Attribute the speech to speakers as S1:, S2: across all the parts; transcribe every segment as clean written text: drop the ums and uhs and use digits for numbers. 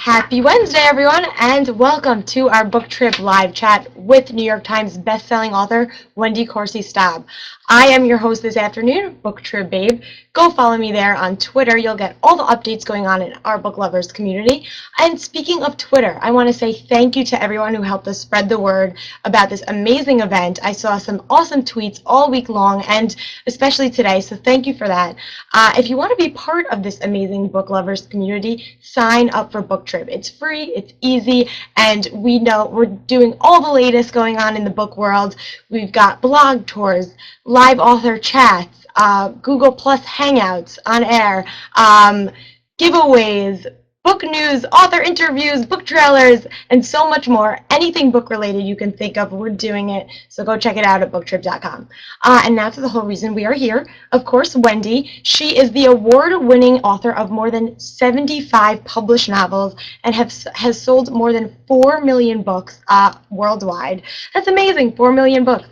S1: Happy Wednesday, everyone, and welcome to our book trip live chat with New York Times bestselling author Wendy Corsi Staub. I am your host this afternoon, Book Trib Babe. Go follow me there on Twitter. You'll get all the updates going on in our book lovers community. And speaking of Twitter, I want to say thank you to everyone who helped us spread the word about this amazing event. I saw some awesome tweets all week long, and especially today, so thank you for that. If you want to be part of this amazing book lovers community, sign up for BookTrib. It's free, it's easy, and we know we're doing all the latest going on in the book world. We've got blog tours, live author chats, Google Plus Hangouts on air, giveaways, book news, author interviews, book trailers, and so much more. Anything book related you can think of, we're doing it. So go check it out at booktrib.com. And now to the whole reason we are here. Of course, Wendy. She is the award-winning author of more than 75 published novels and has sold more than 4 million books worldwide. That's amazing, 4 million books.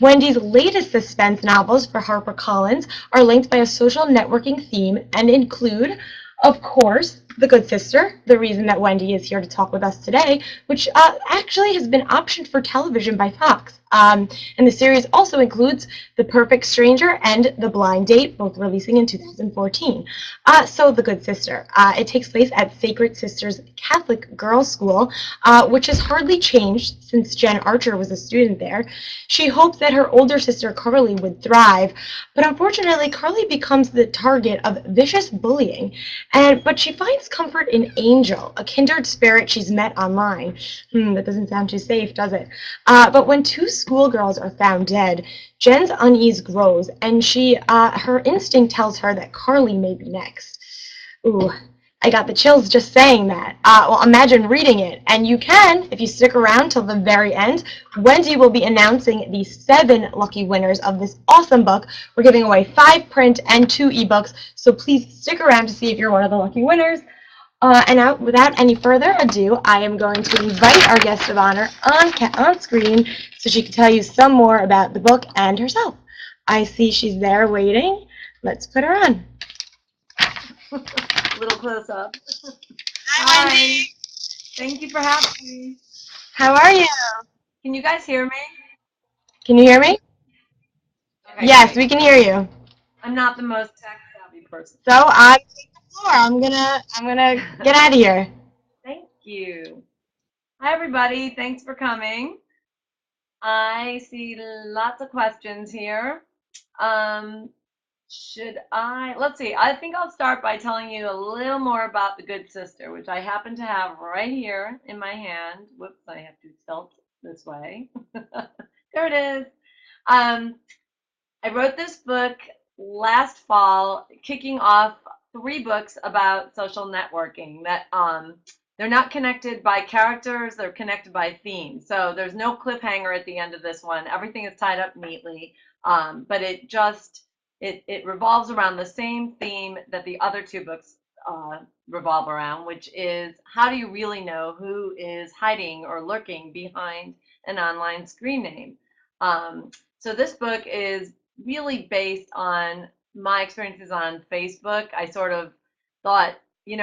S1: Wendy's latest suspense novels for HarperCollins are linked by a social networking theme and include, of course, The Good Sister, the reason that Wendy is here to talk with us today, which actually has been optioned for television by Fox. And the series also includes The Perfect Stranger and The Blind Date, both releasing in 2014. So The Good Sister. It takes place at Sacred Sisters Catholic Girls' School, which has hardly changed since Jen Archer was a student there. She hoped that her older sister Carly would thrive, but unfortunately Carly becomes the target of vicious bullying, but she finds comfort in Angel, a kindred spirit she's met online. That doesn't sound too safe, does it? But when two schoolgirls are found dead, Jen's unease grows, and her instinct tells her that Carly may be next. Ooh, I got the chills just saying that. Well, imagine reading it. And you can, if you stick around till the very end. Wendy will be announcing the 7 lucky winners of this awesome book. We're giving away 5 print and 2 ebooks, so please stick around to see if you're one of the lucky winners. Without any further ado, I am going to invite our guest of honor on screen so she can tell you some more about the book and herself. I see she's there waiting. Let's put her on.
S2: Little close up.
S1: Hi, Wendy.
S2: Thank you for having me.
S1: How are you?
S2: Can you guys hear me?
S1: Can you hear me?
S2: Okay,
S1: Yes,
S2: great.
S1: we can hear you.
S2: I'm not the most tech savvy person.
S1: So I'm taking the floor. I'm gonna get out of here.
S2: Thank you. Hi everybody. Thanks for coming. I see lots of questions here. Let's see. I think I'll start by telling you a little more about The Good Sister, which I happen to have right here in my hand. Whoops, I have to tilt this way. There it is. I wrote this book last fall, kicking off 3 books about social networking that they're not connected by characters, they're connected by themes. So there's no cliffhanger at the end of this one. Everything is tied up neatly, but it revolves around the same theme that the other 2 books revolve around, which is how do you really know who is hiding or lurking behind an online screen name? So this book is really based on my experiences on Facebook. I sort of thought,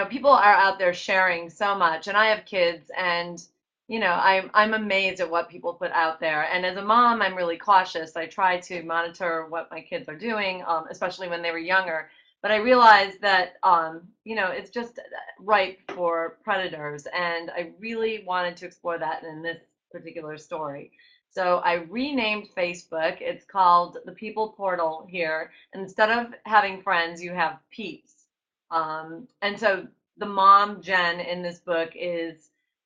S2: people are out there sharing so much, and I have kids, and I'm amazed at what people put out there. And as a mom, I'm really cautious. I try to monitor what my kids are doing, especially when they were younger. But I realized that it's just ripe for predators, and I really wanted to explore that in this particular story. So I renamed Facebook. It's called the People Portal here. And instead of having friends, you have peeps. And so the mom, Jen, in this book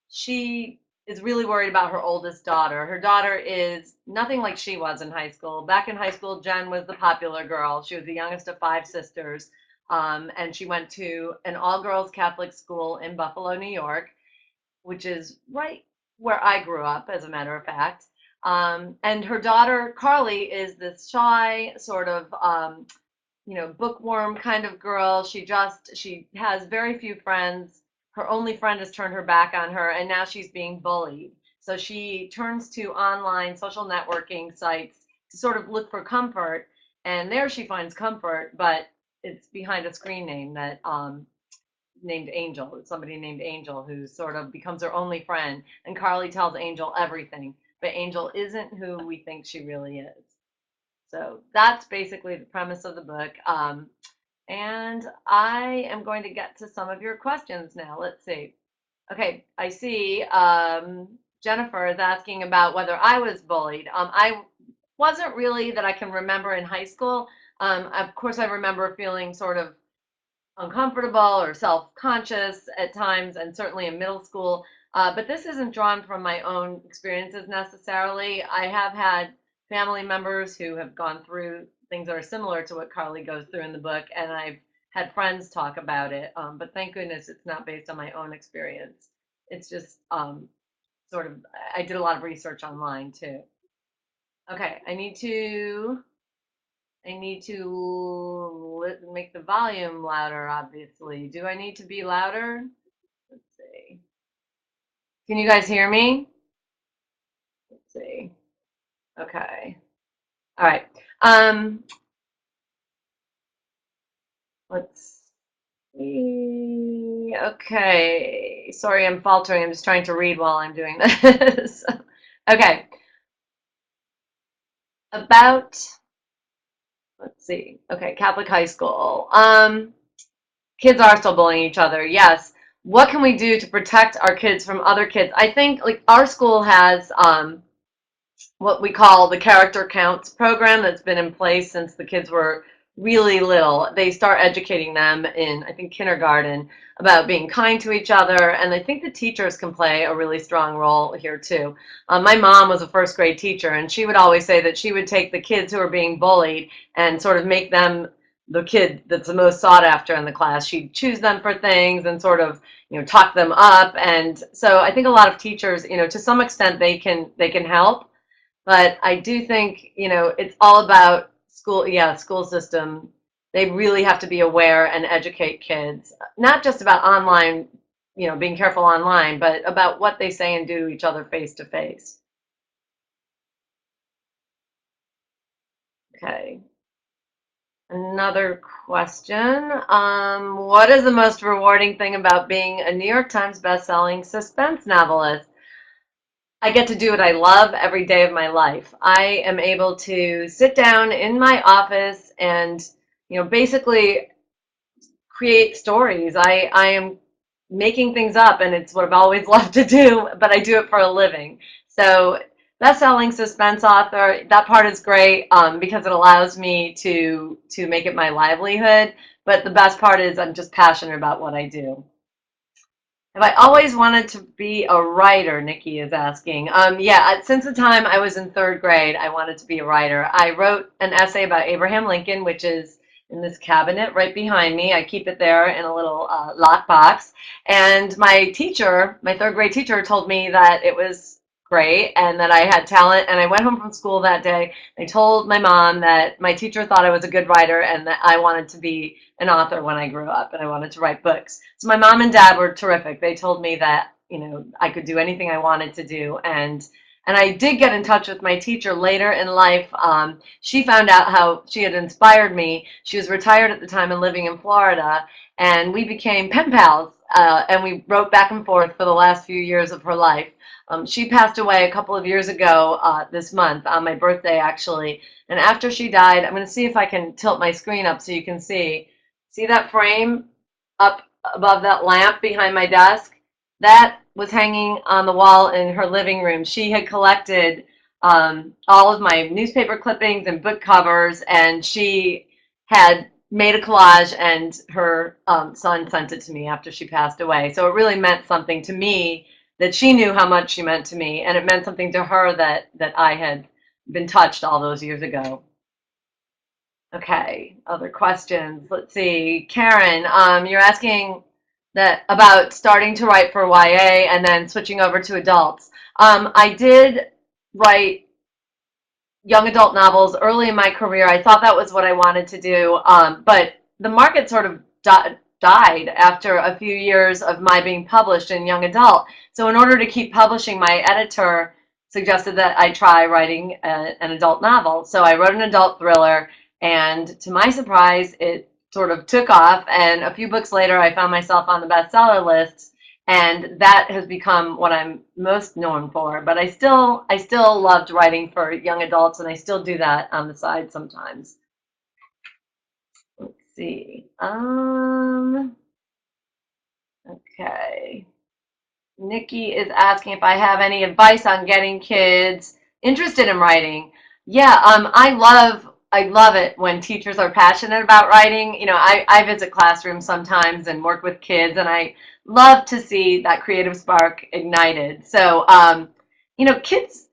S2: she is really worried about her oldest daughter. Her daughter is nothing like she was in high school. Back in high school, Jen was the popular girl. She was the youngest of 5 sisters. And she went to an all-girls Catholic school in Buffalo, New York, which is right where I grew up, as a matter of fact. And her daughter, Carly, is this shy, sort of, bookworm kind of girl. She has very few friends. Her only friend has turned her back on her, and now she's being bullied. So she turns to online social networking sites to sort of look for comfort. And there she finds comfort, but it's behind a screen name that named Angel. It's somebody named Angel who sort of becomes her only friend, and Carly tells Angel everything, but Angel isn't who we think she really is. So that's basically the premise of the book. And I am going to get to some of your questions now. Let's see. Okay, I see Jennifer is asking about whether I was bullied. I wasn't really that I can remember in high school. Of course, I remember feeling sort of uncomfortable or self-conscious at times, and certainly in middle school. But this isn't drawn from my own experiences necessarily. I have had family members who have gone through things that are similar to what Carly goes through in the book, and I've had friends talk about it. But thank goodness it's not based on my own experience. It's just sort of, I did a lot of research online too. Okay, I need to make the volume louder, obviously. Do I need to be louder? Let's see. Can you guys hear me? Let's see. Okay. All right. Let's see. Okay. Sorry, I'm faltering. I'm just trying to read while I'm doing this. Okay. About, let's see. Okay, Catholic high school. Kids are still bullying each other. Yes. What can we do to protect our kids from other kids? I think like our school has what we call the character counts program that's been in place since the kids were really little. They start educating them in, I think, kindergarten about being kind to each other. And I think the teachers can play a really strong role here too. My mom was a first grade teacher, and she would always say that she would take the kids who are being bullied and sort of make them the kid that's the most sought after in the class. She'd choose them for things and sort of, talk them up. And so I think a lot of teachers, to some extent they can help. But I do think, it's all about school, school system. They really have to be aware and educate kids, not just about online, being careful online, but about what they say and do to each other face to face. Okay. Another question. What is the most rewarding thing about being a New York Times bestselling suspense novelist? I get to do what I love every day of my life. I am able to sit down in my office and, basically create stories. I am making things up, and it's what I've always loved to do, but I do it for a living. So best-selling suspense author, that part is great because it allows me to make it my livelihood. But the best part is I'm just passionate about what I do. Have I always wanted to be a writer? Nikki is asking. Yeah, since the time I was in third grade, I wanted to be a writer. I wrote an essay about Abraham Lincoln, which is in this cabinet right behind me. I keep it there in a little lockbox. And my teacher, my third grade teacher, told me that it was great and that I had talent. And I went home from school that day. I told my mom that my teacher thought I was a good writer and that I wanted to be an author when I grew up and I wanted to write books. So my mom and dad were terrific. They told me that, I could do anything I wanted to do. And I did get in touch with my teacher later in life. She found out how she had inspired me. She was retired at the time and living in Florida, and we became pen pals, and we wrote back and forth for the last few years of her life. She passed away a couple of years ago this month, on my birthday actually. And after she died, I'm going to see if I can tilt my screen up so you can see. See that frame up above that lamp behind my desk? That was hanging on the wall in her living room. She had collected all of my newspaper clippings and book covers, and she had made a collage, and her son sent it to me after she passed away. So it really meant something to me that she knew how much she meant to me, and it meant something to her that I had been touched all those years ago. Okay, other questions. Let's see. Karen, you're asking that about starting to write for YA and then switching over to adults. I did write young adult novels early in my career. I thought that was what I wanted to do, but the market sort of died after a few years of my being published in young adult. So in order to keep publishing, my editor suggested that I try writing an adult novel. So I wrote an adult thriller, and to my surprise, it sort of took off, and a few books later I found myself on the bestseller list, and that has become what I'm most known for. But I still loved writing for young adults, and I still do that on the side sometimes. Let's see. Okay. Nikki is asking if I have any advice on getting kids interested in writing. Yeah, I love it when teachers are passionate about writing. You know, I visit classrooms sometimes and work with kids, and I love to see that creative spark ignited. So, you know, kids,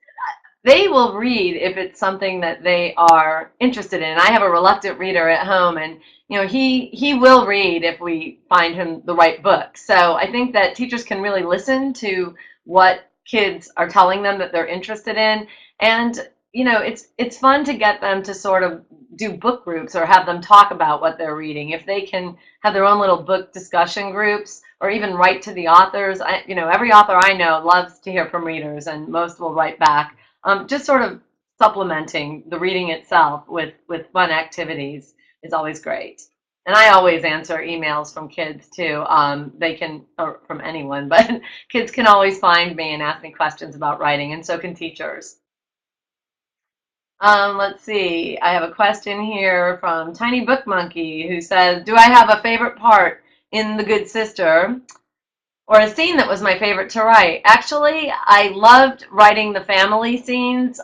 S2: they will read if it's something that they are interested in. I have a reluctant reader at home, and you know, he will read if we find him the right book. So I think that teachers can really listen to what kids are telling them that they're interested in, and you know, it's fun to get them to sort of do book groups or have them talk about what they're reading. If they can have their own little book discussion groups or even write to the authors. You know, every author I know loves to hear from readers, and most will write back. Just sort of supplementing the reading itself with fun activities is always great. And I always answer emails from kids too. They can, or from anyone, but kids can always find me and ask me questions about writing, and so can teachers. Let's see. I have a question here from Tiny Book Monkey who says, "Do I have a favorite part in The Good Sister, or a scene that was my favorite to write?" Actually, I loved writing the family scenes.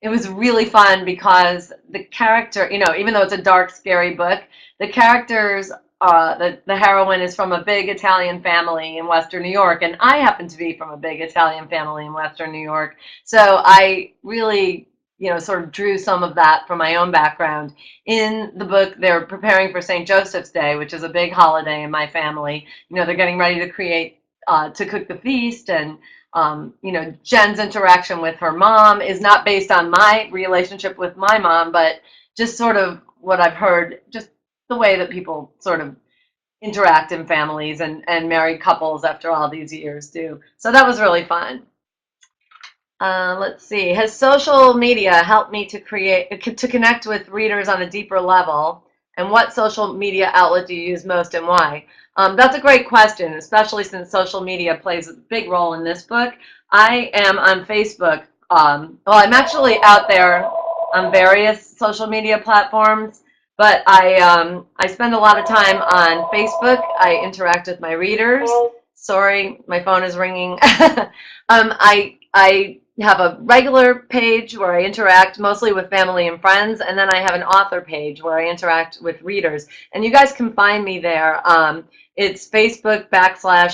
S2: It was really fun because the character, you know, even though it's a dark, scary book, the characters, the heroine is from a big Italian family in Western New York, and I happen to be from a big Italian family in Western New York. So I really, you know, sort of drew some of that from my own background. In the book, they're preparing for St. Joseph's Day, which is a big holiday in my family. You know, they're getting ready to to cook the feast, and you know, Jen's interaction with her mom is not based on my relationship with my mom, but just sort of what I've heard, just the way that people sort of interact in families and married couples after all these years do. So that was really fun. Let's see. Has social media helped me to connect with readers on a deeper level? And what social media outlet do you use most, and why? That's a great question, especially since social media plays a big role in this book. I am on Facebook. Well, I'm actually out there on various social media platforms, but I spend a lot of time on Facebook. I interact with my readers. Sorry, my phone is ringing. I have a regular page where I interact mostly with family and friends, and then I have an author page where I interact with readers. And you guys can find me there. It's Facebook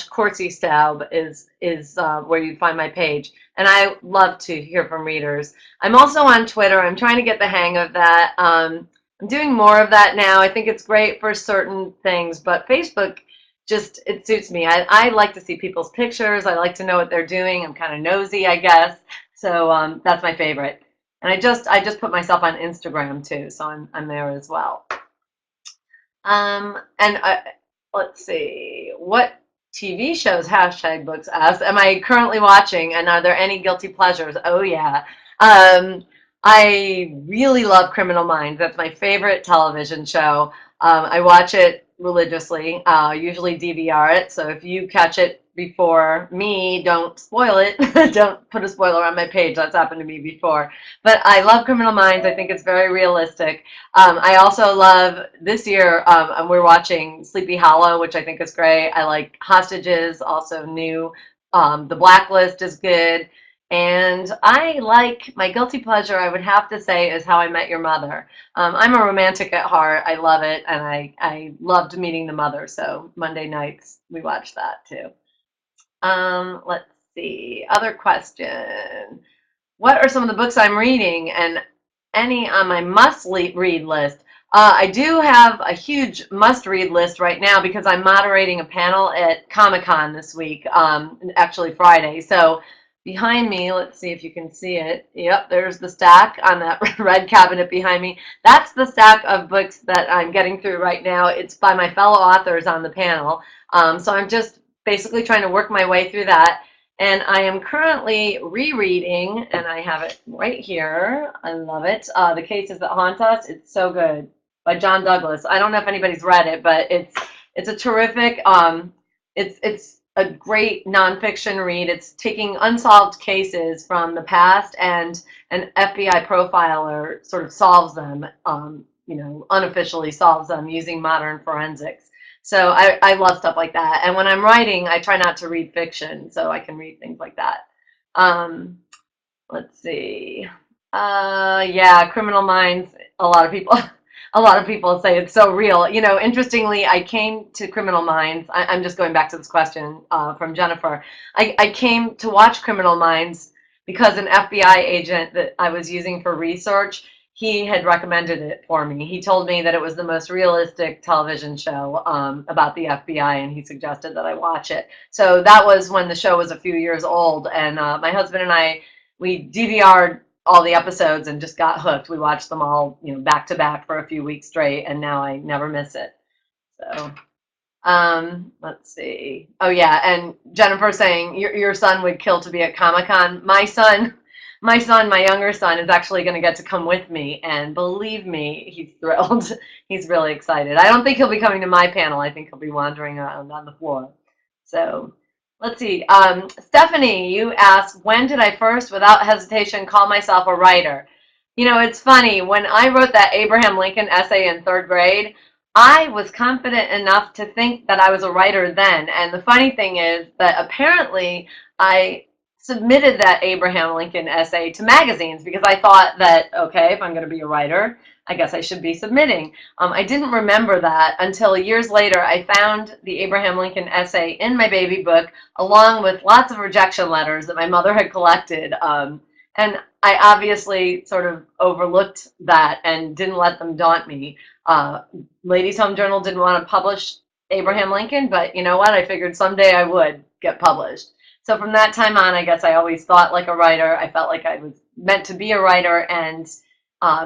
S2: / Corsi Staub is where you find my page. And I love to hear from readers. I'm also on Twitter. I'm trying to get the hang of that. I'm doing more of that now. I think it's great for certain things, but Facebook, just, it suits me. I like to see people's pictures. I like to know what they're doing. I'm kind of nosy, I guess. So that's my favorite. And I just put myself on Instagram too, so I'm there as well. And let's see, what TV shows, #books asked, am I currently watching, and are there any guilty pleasures? Oh yeah. I really love Criminal Minds. That's my favorite television show. I watch it religiously, usually DVR it. So if you catch it before me, don't spoil it. Don't put a spoiler on my page. That's happened to me before. But I love Criminal Minds. I think it's very realistic. I also love, this year, we're watching Sleepy Hollow, which I think is great. I like Hostages, also new. The Blacklist is good. And I like, my guilty pleasure, I would have to say, is How I Met Your Mother. I'm a romantic at heart. I love it, and I loved Meeting the Mother, so Monday nights we watch that too. Let's see, other question. What are some of the books I'm reading, and any on my must-read list? I do have a huge must-read list right now because I'm moderating a panel at Comic-Con this week, actually Friday. So behind me, let's see if you can see it. Yep, there's the stack on that red cabinet behind me. That's the stack of books that I'm getting through right now. It's by my fellow authors on the panel. So I'm just basically trying to work my way through that. And I am currently rereading, and I have it right here. I love it. The Cases That Haunt Us. It's so good. by John Douglas. I don't know if anybody's read it, but it's a terrific, it's a great nonfiction read. It's taking unsolved cases from the past, and an FBI profiler sort of solves them, unofficially solves them using modern forensics. So I love stuff like that. And when I'm writing, I try not to read fiction, so I can read things like that. Let's see. Yeah, Criminal Minds. A lot of people, a lot of people say it's so real. Interestingly, I came to Criminal Minds. I'm just going back to this question from Jennifer. I came to watch Criminal Minds because an FBI agent that I was using for research, he had recommended it for me. He told me that it was the most realistic television show about the FBI, and he suggested that I watch it. So that was when the show was a few years old, and my husband and I, we DVR'd all the episodes and just got hooked. We watched them all, back to back for a few weeks straight, and now I never miss it. So, let's see. Oh yeah, and Jennifer saying your son would kill to be at Comic-Con. My younger son, is actually going to get to come with me, and believe me, he's thrilled. He's really excited. I don't think he'll be coming to my panel. I think he'll be wandering around on the floor. So. Let's see. Stephanie, you asked, when did I first, without hesitation, call myself a writer? It's funny. When I wrote that Abraham Lincoln essay in 3rd grade, I was confident enough to think that I was a writer then. And the funny thing is that apparently I submitted that Abraham Lincoln essay to magazines because I thought that, okay, if I'm going to be a writer, I guess I should be submitting. I didn't remember that until years later. I found the Abraham Lincoln essay in my baby book, along with lots of rejection letters that my mother had collected. And I obviously sort of overlooked that and didn't let them daunt me. Ladies' Home Journal didn't want to publish Abraham Lincoln, but you know what? I figured someday I would get published. So from that time on, I guess I always thought like a writer. I felt like I was meant to be a writer, and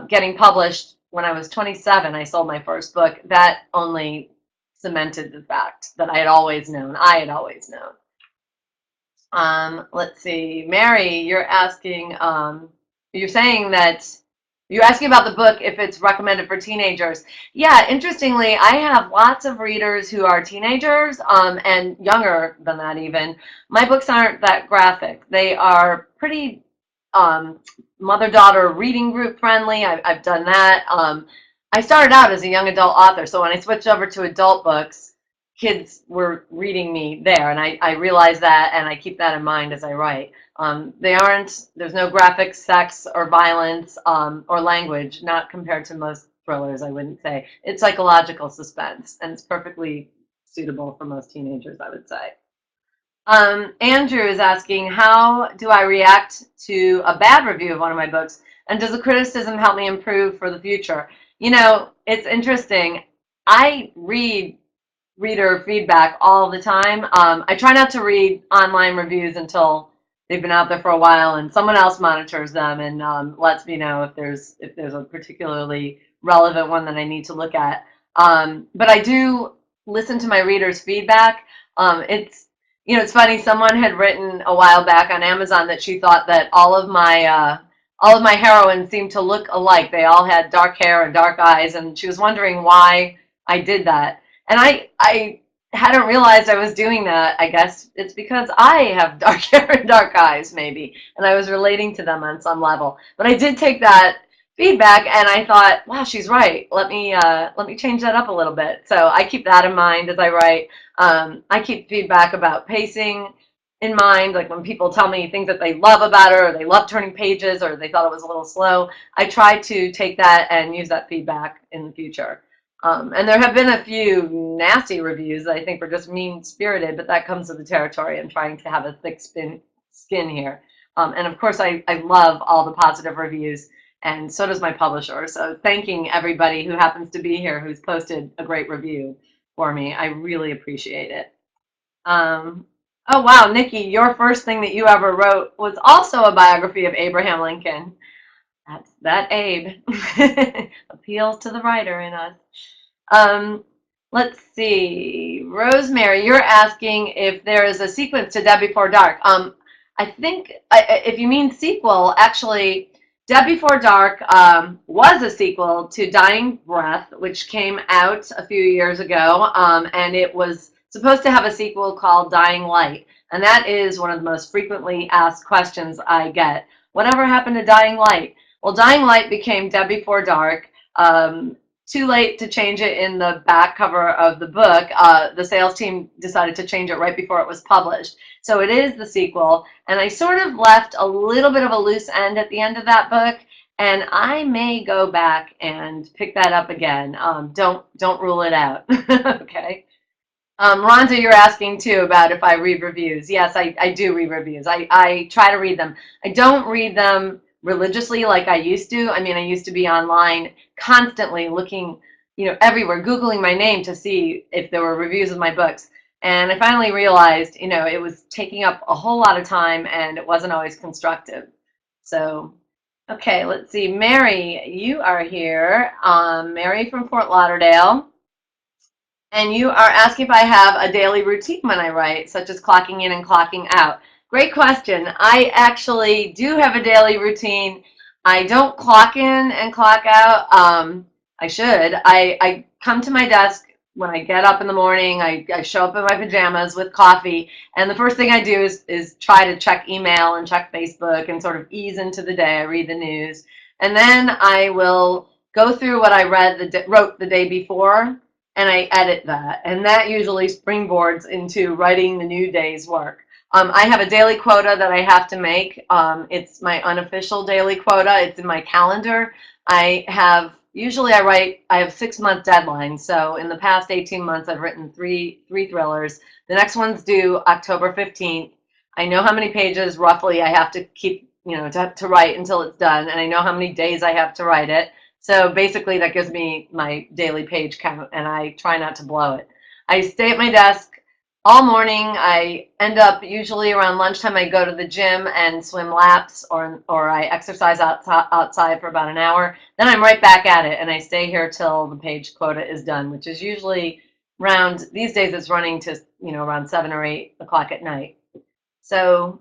S2: getting published when I was 27, I sold my first book. That only cemented the fact that I had always known. Let's see. Mary, you're asking, you're saying that you're asking about the book, if it's recommended for teenagers. Yeah, interestingly, I have lots of readers who are teenagers and younger than that even. My books aren't that graphic. They are pretty mother-daughter reading group friendly. I've done that. I started out as a young adult author, so when I switched over to adult books, kids were reading me there, and I realized that, and I keep that in mind as I write. There's no graphic sex or violence or language, not compared to most thrillers, I wouldn't say. It's psychological suspense, and it's perfectly suitable for most teenagers, I would say. Andrew is asking, how do I react to a bad review of one of my books? And does the criticism help me improve for the future? It's interesting. I read reader feedback all the time. I try not to read online reviews until they've been out there for a while and someone else monitors them and lets me know if there's a particularly relevant one that I need to look at. But I do listen to my readers' feedback. It's funny. Someone had written a while back on Amazon that she thought that all of my heroines seemed to look alike. They all had dark hair and dark eyes, and she was wondering why I did that. And I hadn't realized I was doing that. I guess it's because I have dark hair and dark eyes, maybe, and I was relating to them on some level. But I did take that feedback, and I thought, wow, she's right. Let me change that up a little bit. So I keep that in mind as I write. I keep feedback about pacing in mind, like when people tell me things that they love about it, or they love turning pages, or they thought it was a little slow. I try to take that and use that feedback in the future. And there have been a few nasty reviews that I think were just mean-spirited, but that comes with the territory and trying to have a thick skin here. And of course, I love all the positive reviews, and so does my publisher. So thanking everybody who happens to be here who's posted a great review for me. I really appreciate it. Oh, wow, Nikki, your first thing that you ever wrote was also a biography of Abraham Lincoln. That's that Abe. Appeals to the writer in us. Let's see. Rosemary, you're asking if there is a sequence to Dead Before Dark. I think if you mean sequel, actually, Dead Before Dark was a sequel to Dying Breath, which came out a few years ago, and it was supposed to have a sequel called Dying Light. And that is one of the most frequently asked questions I get. Whatever happened to Dying Light? Well, Dying Light became Dead Before Dark. Too late to change it in the back cover of the book. The sales team decided to change it right before it was published. So it is the sequel. And I sort of left a little bit of a loose end at the end of that book. And I may go back and pick that up again. Don't rule it out. Okay. Rhonda, you're asking too about if I read reviews. Yes, I do read reviews. I try to read them. I don't read them religiously like I used to. I mean, I used to be online constantly looking, everywhere, Googling my name to see if there were reviews of my books. And I finally realized, it was taking up a whole lot of time and it wasn't always constructive. So, okay, let's see. Mary, you are here. Mary from Fort Lauderdale. And you are asking if I have a daily routine when I write, such as clocking in and clocking out. Great question. I actually do have a daily routine. I don't clock in and clock out. I should. I come to my desk when I get up in the morning. I show up in my pajamas with coffee. And the first thing I do is try to check email and check Facebook and sort of ease into the day. I read the news. And then I will go through what I wrote the day before, and I edit that. And that usually springboards into writing the new day's work. I have a daily quota that I have to make. It's my unofficial daily quota. It's in my calendar. I have 6-month deadlines. So in the past 18 months, I've written three thrillers. The next one's due October 15th. I know how many pages roughly I have to keep, to write until it's done. And I know how many days I have to write it. So basically that gives me my daily page count, and I try not to blow it. I stay at my desk all morning. I end up usually around lunchtime. I go to the gym and swim laps, or I exercise outside for about an hour. Then I'm right back at it, and I stay here till the page quota is done, which is usually these days it's running to, around 7 or 8 o'clock at night. So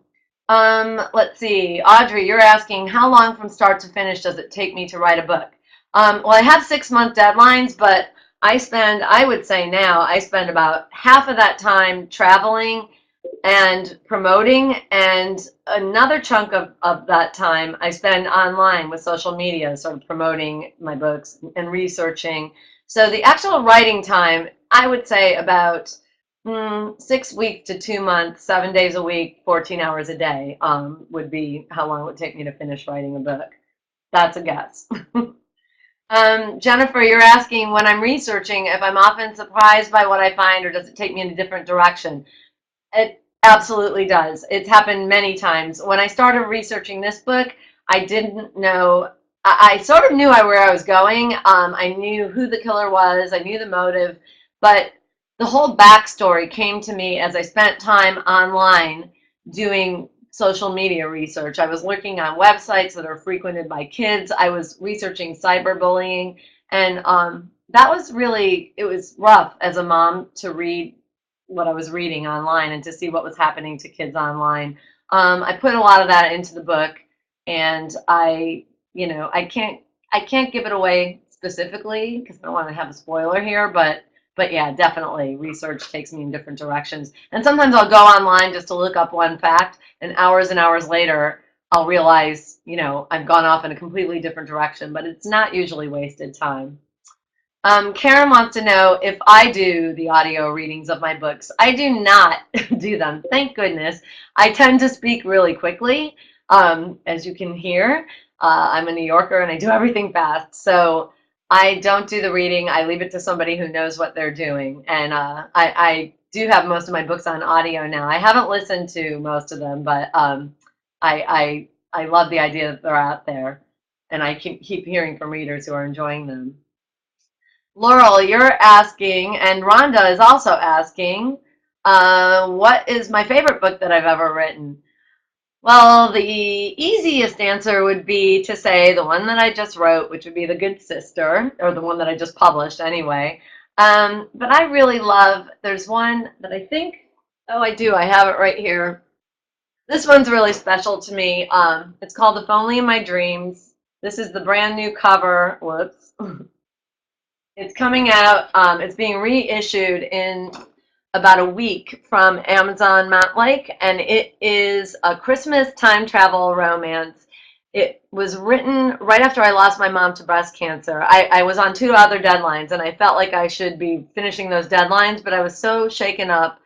S2: let's see. Audrey, you're asking, how long from start to finish does it take me to write a book? Well, I have 6-month deadlines, but I would say now, I spend about half of that time traveling and promoting, and another chunk of that time I spend online with social media, sort of promoting my books and researching. So the actual writing time, I would say about 6 weeks to 2 months, 7 days a week, 14 hours a day would be how long it would take me to finish writing a book. That's a guess. Jennifer, you're asking, when I'm researching, if I'm often surprised by what I find, or does it take me in a different direction? It absolutely does. It's happened many times. When I started researching this book, I didn't know. I sort of knew where I was going. I knew who the killer was. I knew the motive. But the whole backstory came to me as I spent time online doing social media research. I was looking on websites that are frequented by kids. I was researching cyberbullying. And that was it was rough as a mom to read what I was reading online and to see what was happening to kids online. I put a lot of that into the book, and I can't give it away specifically because I don't want to have a spoiler here, but yeah, definitely research takes me in different directions. And sometimes I'll go online just to look up one fact, and hours later, I'll realize, I've gone off in a completely different direction, but it's not usually wasted time. Karen wants to know if I do the audio readings of my books. I do not do them, thank goodness. I tend to speak really quickly, as you can hear. I'm a New Yorker and I do everything fast. So I don't do the reading. I leave it to somebody who knows what they're doing. And I do have most of my books on audio now. I haven't listened to most of them, but I love the idea that they're out there. And I keep hearing from readers who are enjoying them. Laurel, you're asking, and Rhonda is also asking, what is my favorite book that I've ever written? Well, the easiest answer would be to say the one that I just wrote, which would be The Good Sister, or the one that I just published anyway. But I really love, there's one that I think, I do, I have it right here. This one's really special to me. It's called If Only in My Dreams. This is the brand new cover. Whoops. It's coming out. It's being reissued in about a week from Amazon Mountlake, and it is a Christmas time travel romance. It was written right after I lost my mom to breast cancer. I was on 2 other deadlines, and I felt like I should be finishing those deadlines, but I was so shaken up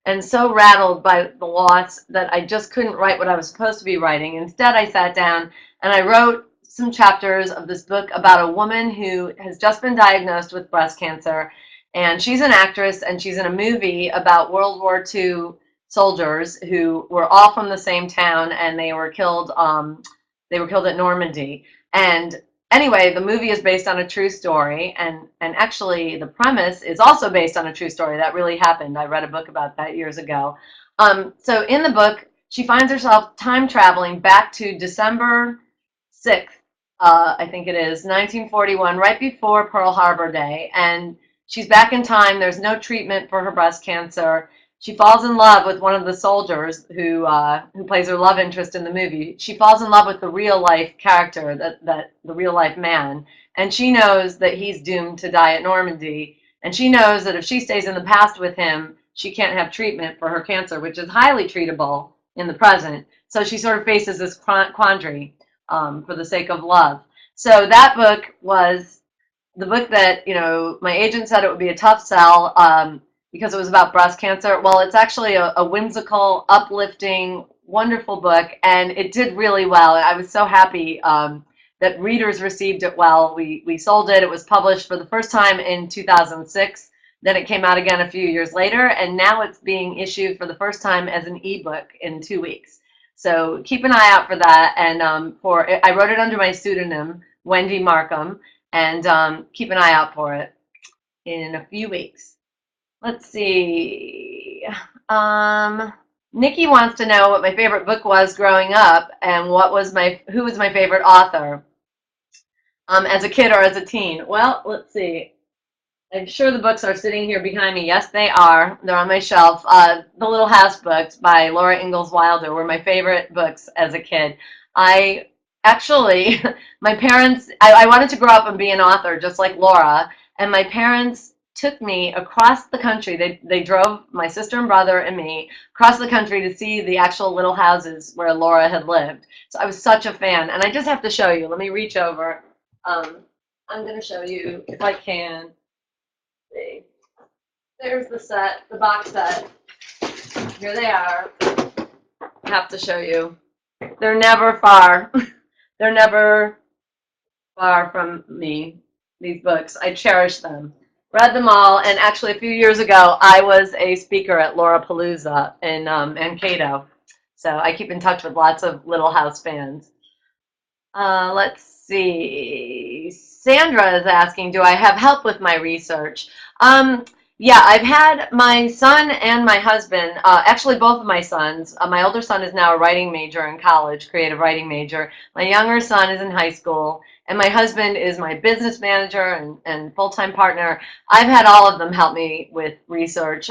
S2: and so rattled by the loss that I just couldn't write what I was supposed to be writing. Instead, I sat down and I wrote some chapters of this book about a woman who has just been diagnosed with breast cancer, and she's an actress, and she's in a movie about World War II soldiers who were all from the same town, and they were killed. They were killed at Normandy. And anyway, the movie is based on a true story, and actually the premise is also based on a true story that really happened. I read a book about that years ago. So in the book, she finds herself time traveling back to December 6th, I think it is, 1941, right before Pearl Harbor Day. And she's back in time. There's no treatment for her breast cancer. She falls in love with one of the soldiers who plays her love interest in the movie. She falls in love with the real life character, that the real life man, and she knows that he's doomed to die at Normandy. And she knows that if she stays in the past with him, she can't have treatment for her cancer, which is highly treatable in the present. So she sort of faces this quandary for the sake of love. So that book was the book that, my agent said it would be a tough sell because it was about breast cancer. Well, it's actually a whimsical, uplifting, wonderful book, and it did really well. I was so happy that readers received it well. We sold it. It was published for the first time in 2006. Then it came out again a few years later, and now it's being issued for the first time as an ebook in 2 weeks. So keep an eye out for that. And I wrote it under my pseudonym, Wendy Markham, and keep an eye out for it in a few weeks. Let's see. Nikki wants to know what my favorite book was growing up and who was my favorite author as a kid or as a teen. Well, let's see. I'm sure the books are sitting here behind me. Yes, they are. They're on my shelf. The Little House books by Laura Ingalls Wilder were my favorite books as a kid. I actually, my parents, I wanted to grow up and be an author just like Laura, and my parents took me across the country. They drove my sister and brother and me across the country to see the actual little houses where Laura had lived. So I was such a fan, and I just have to show you. Let me reach over. I'm going to show you if I can. See. There's the box set. Here they are. I have to show you. They're never far. They're never far from me, these books. I cherish them. Read them all, and actually a few years ago, I was a speaker at Laurapalooza in Mankato. So I keep in touch with lots of Little House fans. Let's see. Sandra is asking, do I have help with my research? Yeah, I've had my son and my husband, actually both of my sons. My older son is now a writing major in college, creative writing major. My younger son is in high school, and my husband is my business manager and full-time partner. I've had all of them help me with research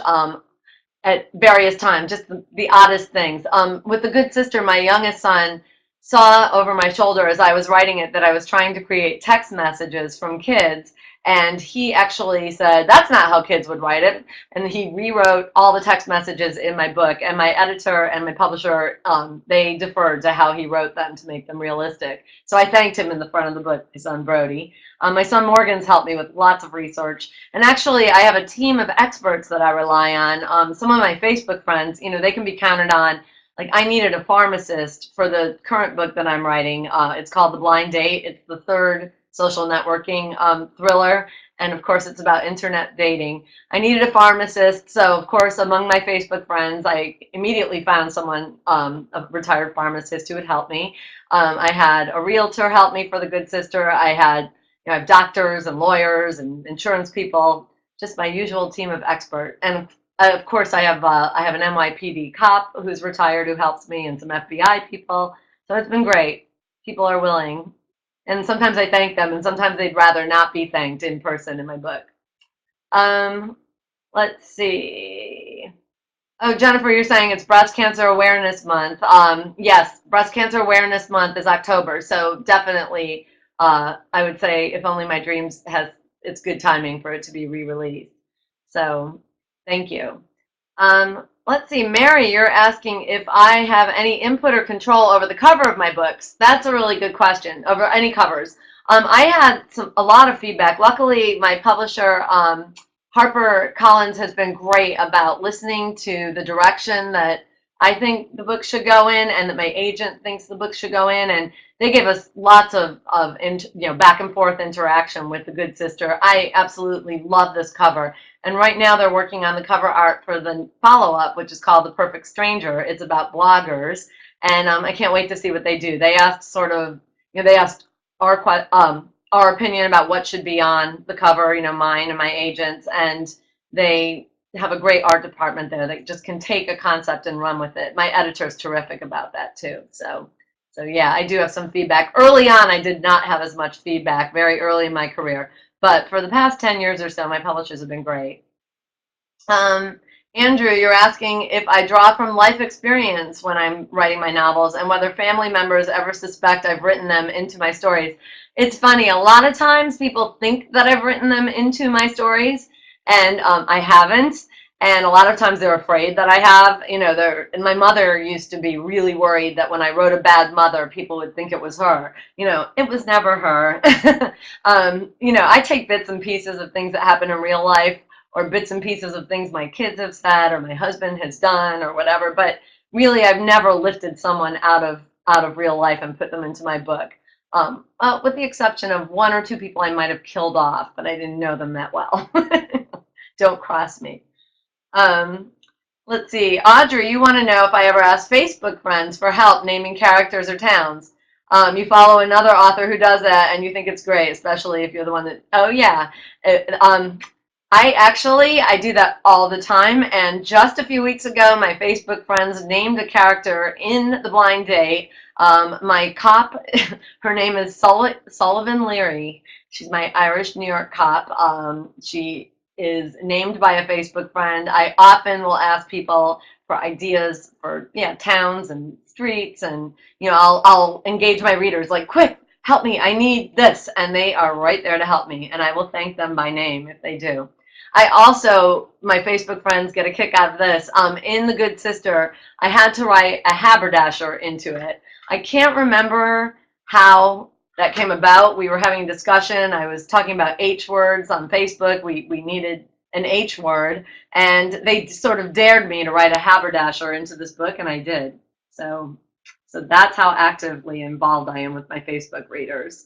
S2: at various times, just the oddest things. With The Good Sister, my youngest son saw over my shoulder as I was writing it that I was trying to create text messages from kids, and he actually said, that's not how kids would write it, and he rewrote all the text messages in my book, and my editor and my publisher, they deferred to how he wrote them to make them realistic. So I thanked him in the front of the book, my son Brody. My son Morgan's helped me with lots of research, and actually I have a team of experts that I rely on. Some of my Facebook friends, they can be counted on. Like, I needed a pharmacist for the current book that I'm writing. It's called The Blind Date. It's the third social networking thriller, and of course it's about internet dating. I needed a pharmacist, so of course among my Facebook friends I immediately found someone, a retired pharmacist, who would help me. I had a realtor help me for The Good Sister. I have doctors and lawyers and insurance people, just my usual team of experts. And of course, I have an NYPD cop who's retired who helps me, and some FBI people. So it's been great. People are willing, and sometimes I thank them, and sometimes they'd rather not be thanked in person in my book. Let's see. Oh, Jennifer, you're saying it's Breast Cancer Awareness Month. Yes, Breast Cancer Awareness Month is October, so definitely, I would say If Only My Dreams has it's good timing for it to be re-released. So, thank you. Let's see, Mary, you're asking if I have any input or control over the cover of my books. That's a really good question, over any covers. I had a lot of feedback. Luckily, my publisher, Harper Collins, has been great about listening to the direction that I think the book should go in and that my agent thinks the book should go in. And they gave us lots of back and forth interaction with The Good Sister. I absolutely love this cover. And right now they're working on the cover art for the follow-up, which is called The Perfect Stranger. It's about bloggers. And I can't wait to see what they do. They asked they asked our opinion about what should be on the cover, mine and my agents. And they have a great art department there that just can take a concept and run with it. My editor's terrific about that too. So yeah, I do have some feedback. Early on, I did not have as much feedback very early in my career. But for the past 10 years or so, my publishers have been great. Andrew, you're asking if I draw from life experience when I'm writing my novels and whether family members ever suspect I've written them into my stories. It's funny, a lot of times people think that I've written them into my stories, and I haven't. And a lot of times they're afraid that I have. And my mother used to be really worried that when I wrote a bad mother, people would think it was her. It was never her. I take bits and pieces of things that happen in real life, or bits and pieces of things my kids have said or my husband has done or whatever. But really, I've never lifted someone out of real life and put them into my book. With the exception of one or two people I might have killed off, but I didn't know them that well. Don't cross me. Let's see. Audrey, you want to know if I ever asked Facebook friends for help naming characters or towns. You follow another author who does that, and you think it's great, especially if you're the one that, oh, yeah. I do that all the time, and just a few weeks ago, my Facebook friends named a character in The Blind Date. My cop, her name is Sullivan Leary. She's my Irish New York cop. She is named by a Facebook friend. I often will ask people for ideas for towns and streets, and I'll engage my readers like, quick, help me, I need this, and they are right there to help me, and I will thank them by name if they do. My Facebook friends get a kick out of this. In The Good Sister, I had to write a haberdasher into it. I can't remember how that came about. We were having a discussion. I was talking about H words on Facebook. We needed an H word, and they sort of dared me to write a haberdasher into this book, and I did. So that's how actively involved I am with my Facebook readers.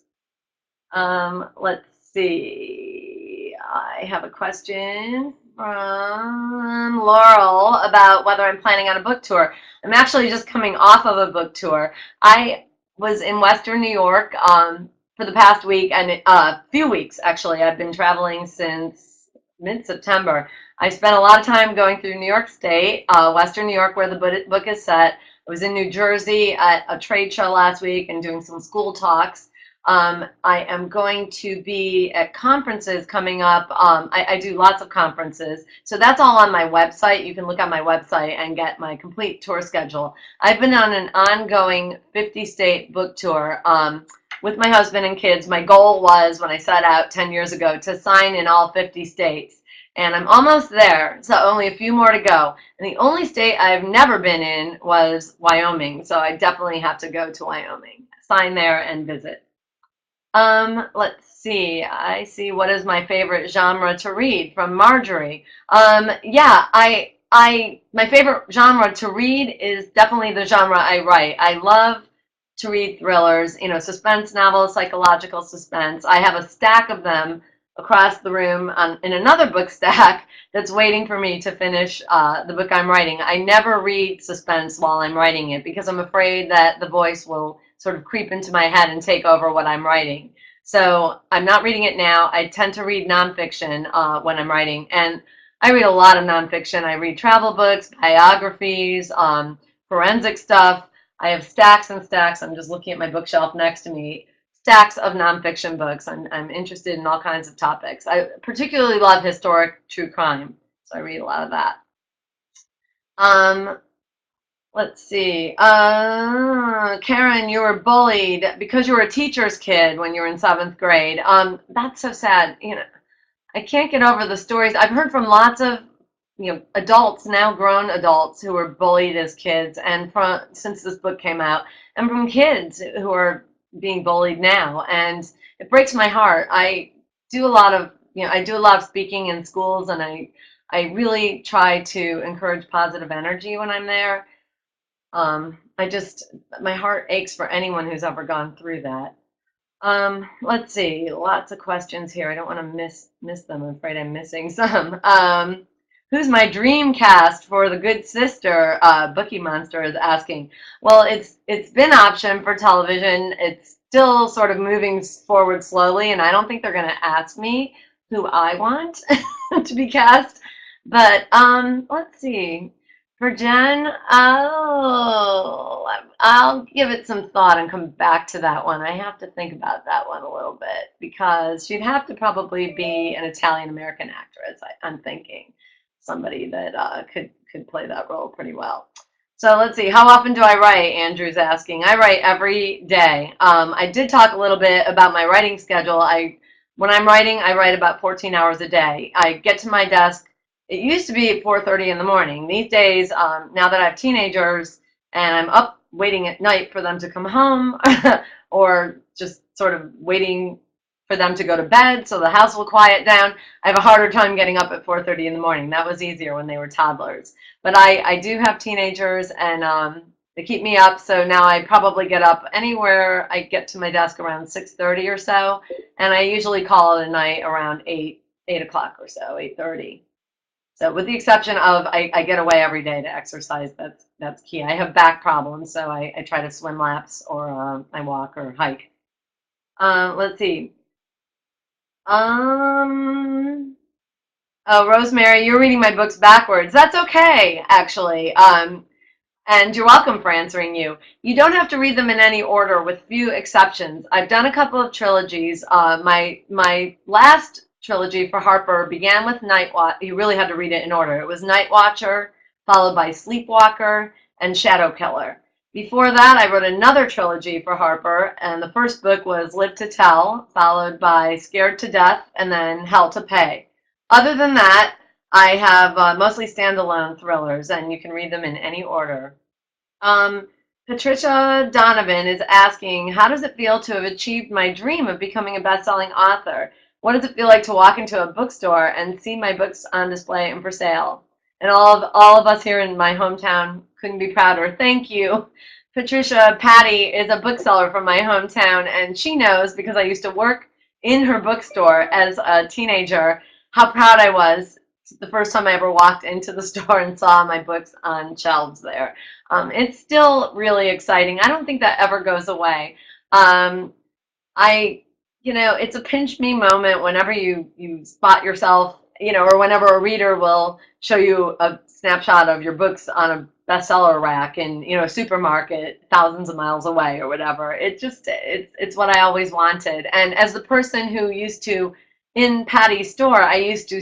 S2: Let's see. I have a question from Laurel about whether I'm planning on a book tour. I'm actually just coming off of a book tour. I was in Western New York for the past week, and a few weeks, actually. I've been traveling since mid-September. I spent a lot of time going through New York State, Western New York, where the book is set. I was in New Jersey at a trade show last week and doing some school talks. I am going to be at conferences coming up. I do lots of conferences. So that's all on my website. You can look on my website and get my complete tour schedule. I've been on an ongoing 50-state book tour with my husband and kids. My goal was, when I set out 10 years ago, to sign in all 50 states. And I'm almost there, so only a few more to go. And the only state I've never been in was Wyoming, so I definitely have to go to Wyoming, sign there and visit. Let's see. I see what is my favorite genre to read from Marjorie. Yeah, my favorite genre to read is definitely the genre I write. I love to read thrillers, suspense novels, psychological suspense. I have a stack of them across the room in another book stack that's waiting for me to finish the book I'm writing. I never read suspense while I'm writing it because I'm afraid that the voice will sort of creep into my head and take over what I'm writing. So I'm not reading it now. I tend to read nonfiction when I'm writing, and I read a lot of nonfiction. I read travel books, biographies, forensic stuff. I have stacks and stacks. I'm just looking at my bookshelf next to me. Stacks of nonfiction books. I'm interested in all kinds of topics. I particularly love historic true crime, so I read a lot of that. Um, let's see. Karen, you were bullied because you were a teacher's kid when you were in 7th grade. That's so sad. I can't get over the stories. I've heard from lots of, adults, now grown adults, who were bullied as kids, and since this book came out, and from kids who are being bullied now, and it breaks my heart. Do a lot of, I do a lot of speaking in schools, and I really try to encourage positive energy when I'm there. My heart aches for anyone who's ever gone through that. Let's see, lots of questions here. I don't want to miss them. I'm afraid I'm missing some. Who's my dream cast for The Good Sister? Bookie Monster is asking. Well, it's been optioned for television. It's still sort of moving forward slowly, and I don't think they're going to ask me who I want to be cast. But let's see. For Jen, I'll give it some thought and come back to that one. I have to think about that one a little bit because she'd have to probably be an Italian American actress. I'm thinking somebody that could play that role pretty well. So let's see. How often do I write? Andrew's asking. I write every day. I did talk a little bit about my writing schedule. When I'm writing, I write about 14 hours a day. I get to my desk. It used to be at 4:30 in the morning. These days, now that I have teenagers and I'm up waiting at night for them to come home or just sort of waiting for them to go to bed so the house will quiet down, I have a harder time getting up at 4:30 in the morning. That was easier when they were toddlers. But I do have teenagers, and they keep me up, so now I probably get up anywhere. I get to my desk around 6:30 or so, and I usually call it a night around 8 o'clock or so, 8:30. So with the exception of I get away every day to exercise. That's key. I have back problems, so I try to swim laps or I walk or hike. Let's see. Oh, Rosemary, you're reading my books backwards. That's okay, actually. And you're welcome for answering you. You don't have to read them in any order, with few exceptions. I've done a couple of trilogies. My last trilogy for Harper began with Night Watch. You really had to read it in order. It was Night Watcher, followed by Sleepwalker, and Shadow Killer. Before that, I wrote another trilogy for Harper, and the first book was Live to Tell, followed by Scared to Death, and then Hell to Pay. Other than that, I have mostly standalone thrillers, and you can read them in any order. Um, Patricia Donovan is asking, how does it feel to have achieved my dream of becoming a best-selling author? What does it feel like to walk into a bookstore and see my books on display and for sale? And all of us here in my hometown couldn't be prouder. Thank you. Patricia, Patty is a bookseller from my hometown, and she knows because I used to work in her bookstore as a teenager how proud I was the first time I ever walked into the store and saw my books on shelves there. It's still really exciting. I don't think that ever goes away. Um, it's a pinch me moment whenever you spot yourself, or whenever a reader will show you a snapshot of your books on a bestseller rack in, a supermarket thousands of miles away or whatever. It's what I always wanted. And as the person who used to, in Patty's store, I used to,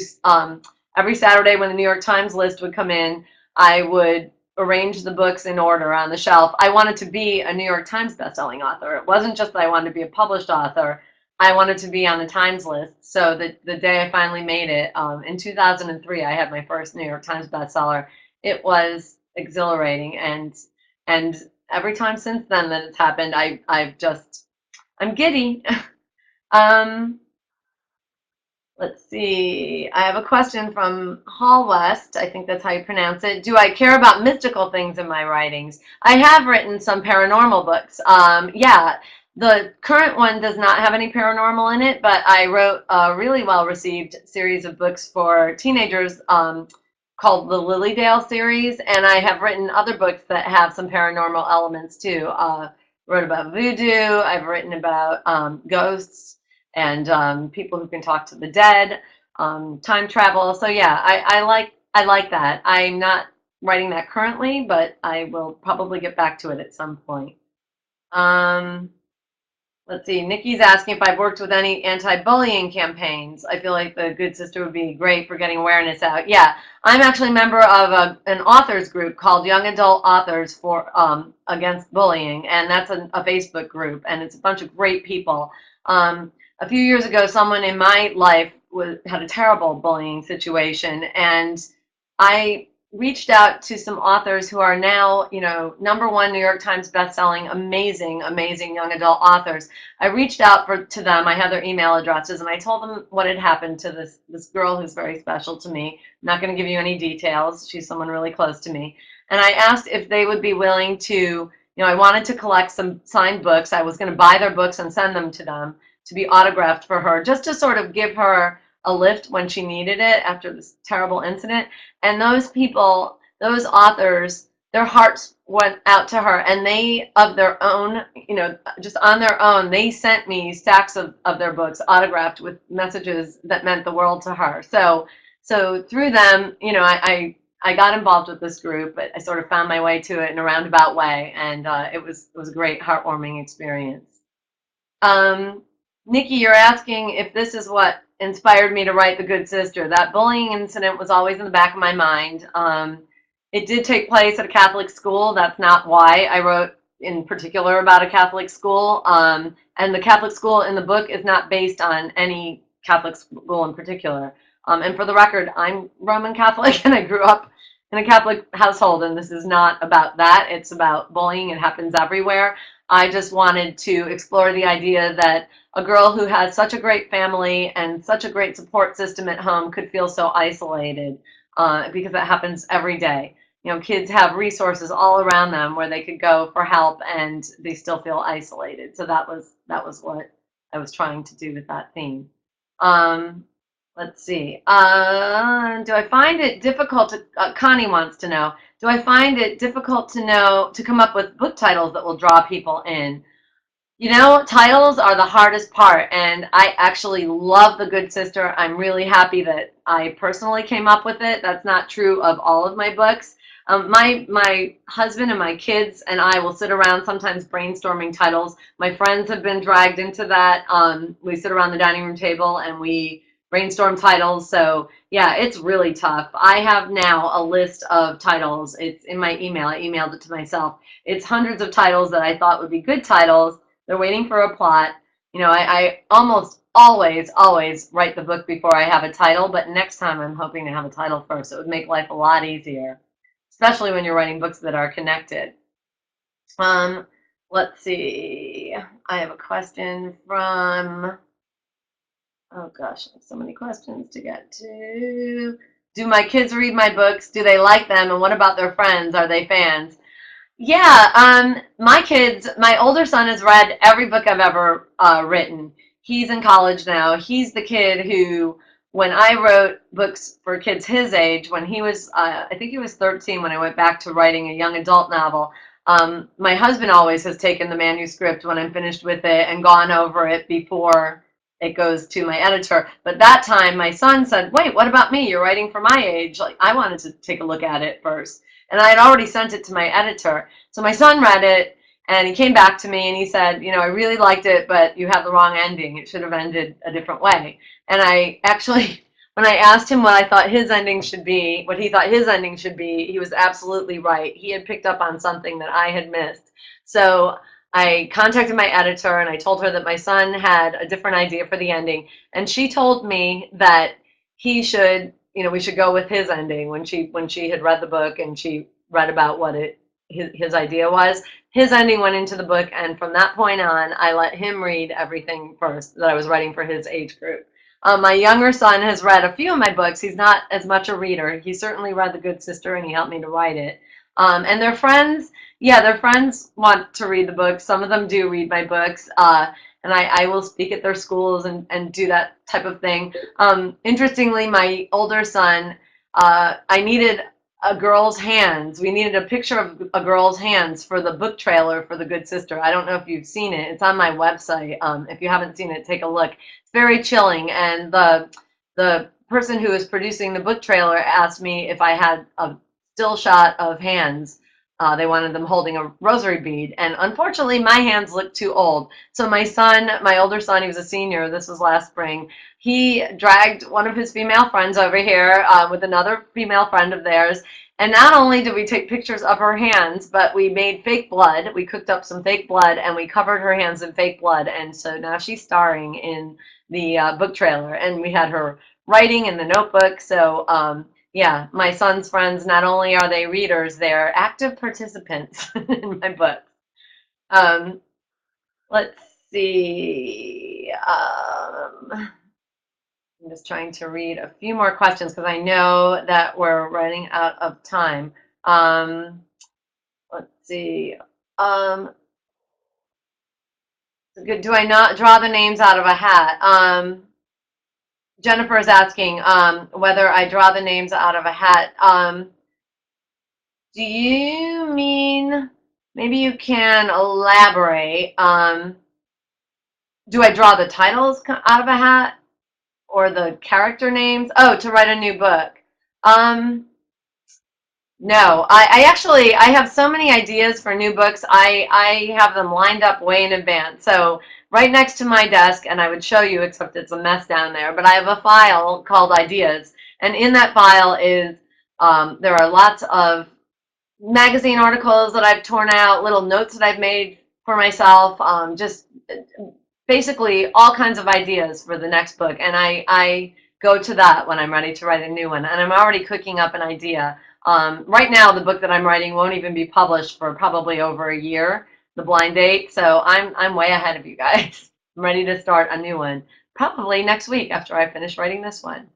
S2: every Saturday when the New York Times list would come in, I would arrange the books in order on the shelf. I wanted to be a New York Times bestselling author. It wasn't just that I wanted to be a published author. I wanted to be on the Times list. So the day I finally made it, in 2003, I had my first New York Times bestseller. It was exhilarating, and every time since then that it's happened, I'm giddy. um, Let's see. I have a question from Hall West. I think that's how you pronounce it. Do I care about mystical things in my writings? I have written some paranormal books. Yeah, the current one does not have any paranormal in it, but I wrote a really well-received series of books for teenagers called the Lilydale series, and I have written other books that have some paranormal elements too. Wrote about voodoo. I've written about ghosts and people who can talk to the dead, time travel. So yeah, I like that. I'm not writing that currently, but I will probably get back to it at some point. Um, Let's see. Nikki's asking if I've worked with any anti-bullying campaigns. I feel like the Good Sister would be great for getting awareness out. Yeah, I'm actually a member of an authors group called Young Adult Authors for Against Bullying, and that's a Facebook group, and it's a bunch of great people. A few years ago, someone in my life had a terrible bullying situation, and I reached out to some authors who are now, #1 New York Times bestselling, amazing, amazing young adult authors. I reached out to them. I had their email addresses, and I told them what had happened to this girl who's very special to me. I'm not going to give you any details. She's someone really close to me. And I asked if they would be willing to, I wanted to collect some signed books. I was going to buy their books and send them to them to be autographed for her, just to sort of give her a lift when she needed it after this terrible incident. And those people, those authors, their hearts went out to her, and they, of their own, just on their own, they sent me stacks of their books autographed with messages that meant the world to her. So through them, I got involved with this group, but I sort of found my way to it in a roundabout way, and it was a great, heartwarming experience. Nikki, you're asking if this is what inspired me to write The Good Sister. That bullying incident was always in the back of my mind. It did take place at a Catholic school. That's not why I wrote in particular about a Catholic school. And the Catholic school in the book is not based on any Catholic school in particular. And for the record, I'm Roman Catholic, and I grew up in a Catholic household, and this is not about that. It's about bullying. It happens everywhere. I just wanted to explore the idea that a girl who has such a great family and such a great support system at home could feel so isolated, because that happens every day. Kids have resources all around them where they could go for help, and they still feel isolated. So that was what I was trying to do with that theme. Let's see. Do I find it difficult to, Connie wants to know, do I find it difficult to come up with book titles that will draw people in? Titles are the hardest part, and I actually love The Good Sister. I'm really happy that I personally came up with it. That's not true of all of my books. My husband and my kids and I will sit around sometimes brainstorming titles. My friends have been dragged into that. We sit around the dining room table and we brainstorm titles. So yeah, it's really tough. I have now a list of titles. It's in my email. I emailed it to myself. It's hundreds of titles that I thought would be good titles. They're waiting for a plot. I almost always write the book before I have a title, but next time I'm hoping to have a title first. It would make life a lot easier, especially when you're writing books that are connected. Let's see. I have a question from, oh gosh, I have so many questions to get to. Do my kids read my books? Do they like them? And what about their friends? Are they fans? Yeah, my older son has read every book I've ever written. He's in college now. He's the kid who, when I wrote books for kids his age, when he was, I think he was 13 when I went back to writing a young adult novel, my husband always has taken the manuscript when I'm finished with it and gone over it before it goes to my editor. But that time my son said, wait, what about me? You're writing for my age. Like, I wanted to take a look at it first. And I had already sent it to my editor. So my son read it, and he came back to me, and he said, I really liked it, but you have the wrong ending. It should have ended a different way. And I actually, when I asked him what I thought his ending should be, what he thought his ending should be, he was absolutely right. He had picked up on something that I had missed. So I contacted my editor, and I told her that my son had a different idea for the ending. And she told me that he should, we should go with his ending when she had read the book and she read about what his idea was. His ending went into the book, and from that point on, I let him read everything first that I was writing for his age group. My younger son has read a few of my books. He's not as much a reader. He certainly read The Good Sister, and he helped me to write it. And their friends, their friends want to read the books. Some of them do read my books. And I will speak at their schools and do that type of thing. Interestingly, my older son, I needed a girl's hands. We needed a picture of a girl's hands for the book trailer for The Good Sister. I don't know if you've seen it. It's on my website. If you haven't seen it, take a look. It's very chilling. And the person who was producing the book trailer asked me if I had a still shot of hands They wanted them holding a rosary bead, and unfortunately my hands looked too old. So my son, my older son, he was a senior, this was last spring, he dragged one of his female friends over here with another female friend of theirs, and not only did we take pictures of her hands, but we made fake blood. We cooked up some fake blood, and we covered her hands in fake blood, and so now she's starring in the book trailer, and we had her writing in the notebook. So yeah, my son's friends, not only are they readers, they're active participants in my book. Let's see. I'm just trying to read a few more questions because I know that we're running out of time. Let's see. Do I not draw the names out of a hat? Jennifer is asking whether I draw the names out of a hat. Do you mean, maybe you can elaborate. Do I draw the titles out of a hat or the character names? Oh, to write a new book. No, I have so many ideas for new books. I have them lined up way in advance. So right next to my desk, and I would show you, except it's a mess down there, but I have a file called Ideas. And in that file is, there are lots of magazine articles that I've torn out, little notes that I've made for myself, just basically all kinds of ideas for the next book. And I go to that when I'm ready to write a new one. And I'm already cooking up an idea. Right now, the book that I'm writing won't even be published for probably over a year, the blind date. So I'm way ahead of you guys. I'm ready to start a new one, probably next week after I finish writing this one.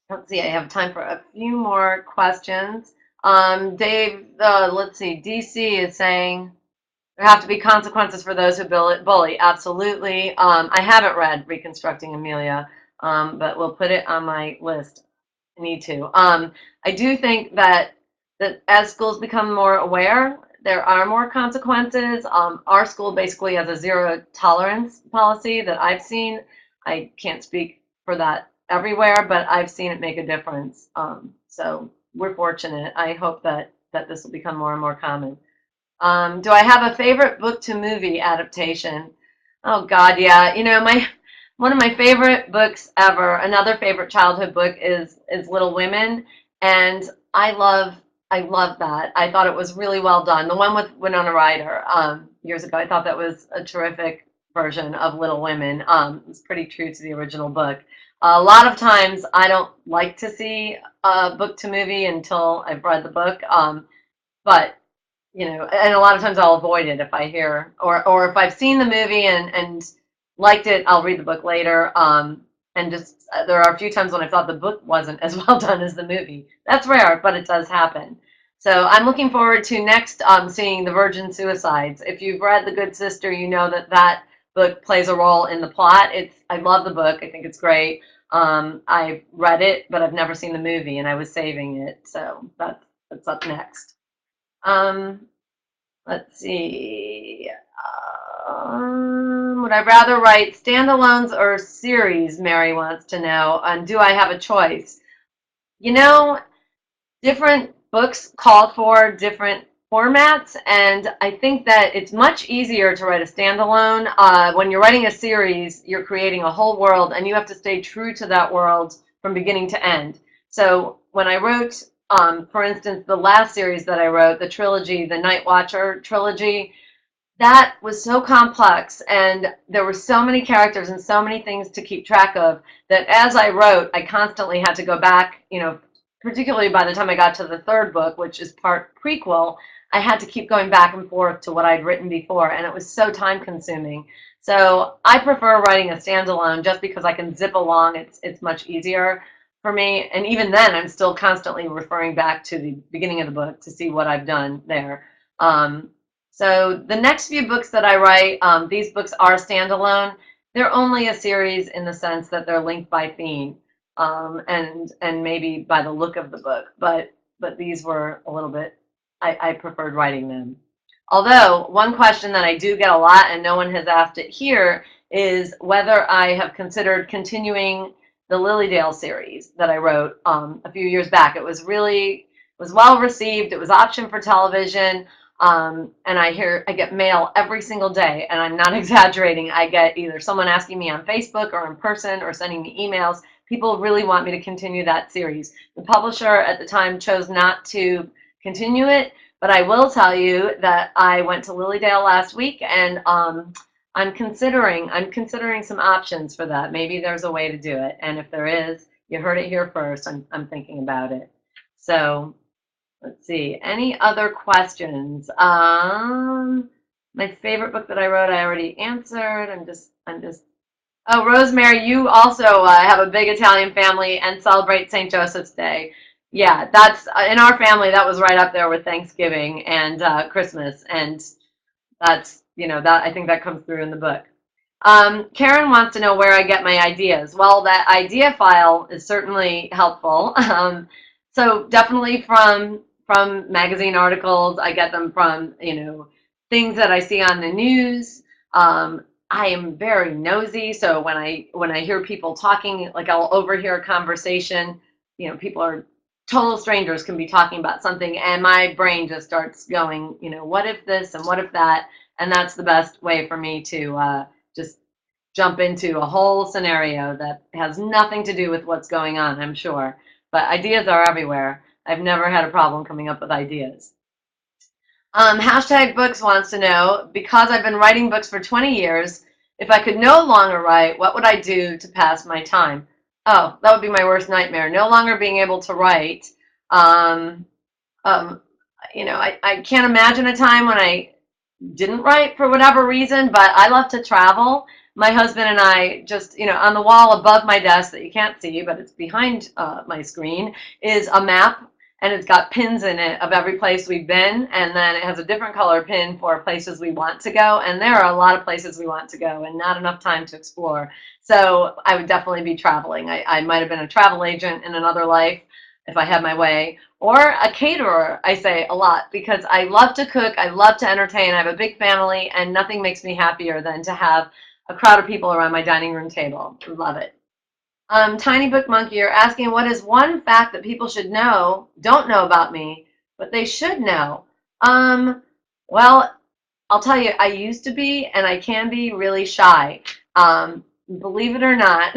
S2: Let's see, I have time for a few more questions. Dave, let's see, DC is saying there have to be consequences for those who bully. Absolutely. I haven't read Reconstructing Amelia, but we'll put it on my list. I need to. I do think that as schools become more aware, there are more consequences. Our school basically has a zero tolerance policy that I've seen. I can't speak for that everywhere, but I've seen it make a difference. So we're fortunate. I hope that this will become more and more common. Do I have a favorite book to movie adaptation? Oh God, yeah. You know, one of my favorite books ever, another favorite childhood book is Little Women, and I love that. I thought it was really well done. The one with Winona Ryder years ago, I thought that was a terrific version of Little Women. It's pretty true to the original book. A lot of times I don't like to see a book to movie until I've read the book, but you know, and a lot of times I'll avoid it if I hear, or if I've seen the movie and liked it, I'll read the book later. And just there are a few times when I thought the book wasn't as well done as the movie. That's rare, but it does happen. So I'm looking forward to next seeing The Virgin Suicides. If you've read The Good Sister, you know that book plays a role in the plot. I love the book. I think it's great. I've read it, but I've never seen the movie, and I was saving it. So that's up next. Let's see. Would I rather write standalones or series, Mary wants to know, and do I have a choice? You know, different books call for different formats, and I think that it's much easier to write a standalone. When you're writing a series, you're creating a whole world, and you have to stay true to that world from beginning to end. So when I wrote, for instance, the last series that I wrote, the trilogy, the Night Watcher trilogy, that was so complex, and there were so many characters and so many things to keep track of that as I wrote, I constantly had to go back, you know, particularly by the time I got to the third book, which is part prequel, I had to keep going back and forth to what I'd written before, and it was so time consuming. So I prefer writing a standalone just because I can zip along. It's much easier for me. And even then, I'm still constantly referring back to the beginning of the book to see what I've done there. So the next few books that I write, these books are standalone. They're only a series in the sense that they're linked by theme, and maybe by the look of the book. But these were a little bit, I preferred writing them. Although one question that I do get a lot, and no one has asked it here, is whether I have considered continuing the Lilydale series that I wrote a few years back. It was was well received. It was optioned for television. And I get mail every single day, and I'm not exaggerating. I get either someone asking me on Facebook or in person or sending me emails. People really want me to continue that series. The publisher at the time chose not to continue it, but I will tell you that I went to Lilydale last week, and I'm considering some options for that. Maybe there's a way to do it, and if there is, you heard it here first. I'm thinking about it. So let's see. Any other questions? My favorite book that I wrote, I already answered. I'm just. Oh, Rosemary, you also have a big Italian family and celebrate St. Joseph's Day. Yeah, that's in our family. That was right up there with Thanksgiving and Christmas, and that's that I think that comes through in the book. Karen wants to know where I get my ideas. Well, that idea file is certainly helpful. So definitely from magazine articles. I get them from things that I see on the news. I am very nosy, so when I hear people talking, like I'll overhear a conversation. People are total strangers can be talking about something, and my brain just starts going, what if this and what if that, and that's the best way for me to just jump into a whole scenario that has nothing to do with what's going on, I'm sure. But ideas are everywhere. I've never had a problem coming up with ideas. Hashtag Books wants to know, because I've been writing books for 20 years, if I could no longer write, what would I do to pass my time? Oh, that would be my worst nightmare. No longer being able to write. Um, I can't imagine a time when I didn't write for whatever reason, but I love to travel. My husband and I just, on the wall above my desk that you can't see, but it's behind my screen, is a map, and it's got pins in it of every place we've been, and then it has a different color pin for places we want to go, and there are a lot of places we want to go and not enough time to explore. So I would definitely be traveling. I might have been a travel agent in another life if I had my way, or a caterer, I say a lot, because I love to cook, I love to entertain, I have a big family, and nothing makes me happier than to have a crowd of people around my dining room table. Love it. Tiny Book Monkey, you're asking, what is one fact that people don't know about me, but they should know? Well, I'll tell you, I used to be, and I can be really shy. Believe it or not,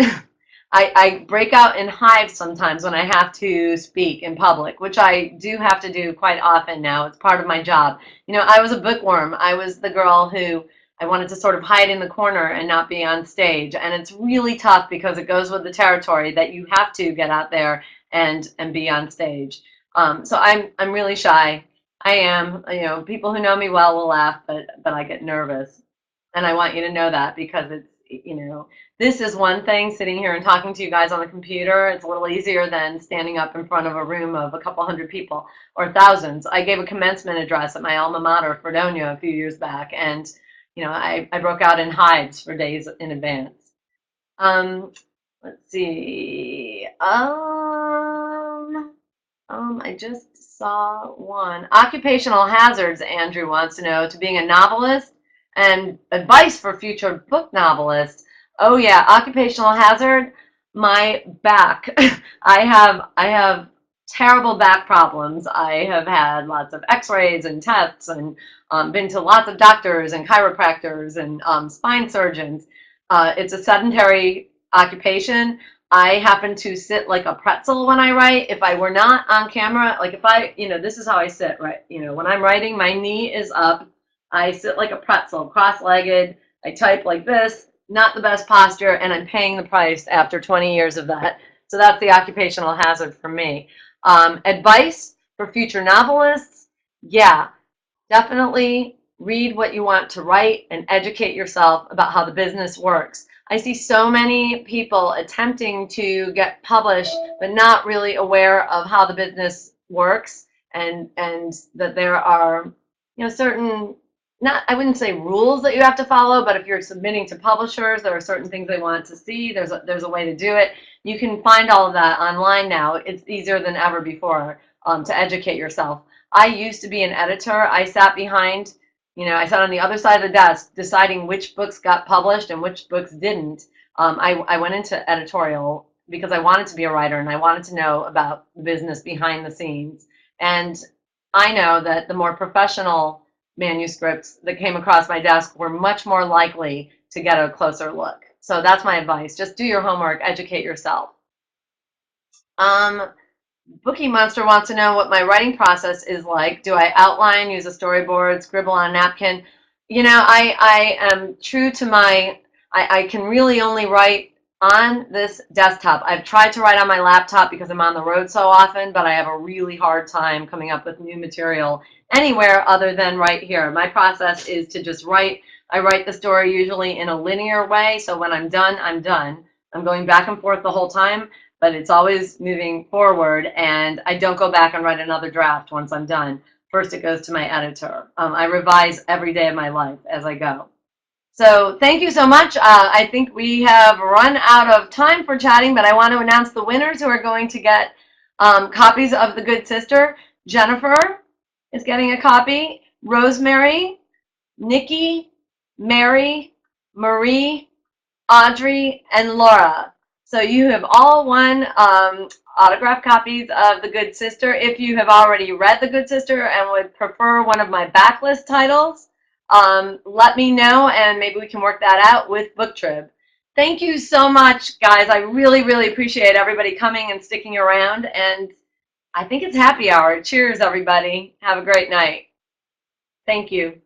S2: I break out in hives sometimes when I have to speak in public, which I do have to do quite often now. It's part of my job. I was a bookworm. I was the girl who I wanted to sort of hide in the corner and not be on stage. And it's really tough because it goes with the territory that you have to get out there and be on stage. So I'm really shy. I am. People who know me well will laugh, but I get nervous. And I want you to know that, because it's, this is one thing, sitting here and talking to you guys on the computer. It's a little easier than standing up in front of a room of a couple hundred people or thousands. I gave a commencement address at my alma mater, Fredonia, a few years back, and I broke out in hives for days in advance. Let's see. I just saw one. Occupational hazards, Andrew wants to know, to being a novelist and advice for future book novelists. Oh yeah, occupational hazard, my back. I have terrible back problems. I have had lots of x-rays and tests, and been to lots of doctors and chiropractors and spine surgeons. It's a sedentary occupation. I happen to sit like a pretzel when I write. If I were not on camera, like if I, this is how I sit, right? When I'm writing, my knee is up. I sit like a pretzel, cross-legged. I type like this, not the best posture, and I'm paying the price after 20 years of that. So that's the occupational hazard for me. Advice for future novelists, yeah, definitely read what you want to write and educate yourself about how the business works. I see so many people attempting to get published, but not really aware of how the business works, and that there are, certain, I wouldn't say rules that you have to follow, but if you're submitting to publishers, there are certain things they want to see. There's a way to do it. You can find all of that online now. It's easier than ever before to educate yourself. I used to be an editor. I sat behind, I sat on the other side of the desk deciding which books got published and which books didn't. I went into editorial because I wanted to be a writer and I wanted to know about the business behind the scenes. And I know that the more professional manuscripts that came across my desk were much more likely to get a closer look. So that's my advice. Just do your homework, educate yourself. Bookie Monster wants to know what my writing process is like. Do I outline, use a storyboard, scribble on a napkin? You know, I am true to my, I can really only write on this desktop. I've tried to write on my laptop because I'm on the road so often, but I have a really hard time coming up with new material anywhere other than right here. My process is to just write. I write the story usually in a linear way, so when I'm done, I'm done. I'm going back and forth the whole time, but it's always moving forward, and I don't go back and write another draft once I'm done. First, it goes to my editor. I revise every day of my life as I go. So thank you so much. I think we have run out of time for chatting, but I want to announce the winners who are going to get copies of The Good Sister. Jennifer is getting a copy. Rosemary, Nikki, Mary, Marie, Audrey, and Laura. So you have all won autographed copies of The Good Sister. If you have already read The Good Sister and would prefer one of my backlist titles, let me know, and maybe we can work that out with BookTrib. Thank you so much, guys. I really, really appreciate everybody coming and sticking around, and I think it's happy hour. Cheers, everybody. Have a great night. Thank you.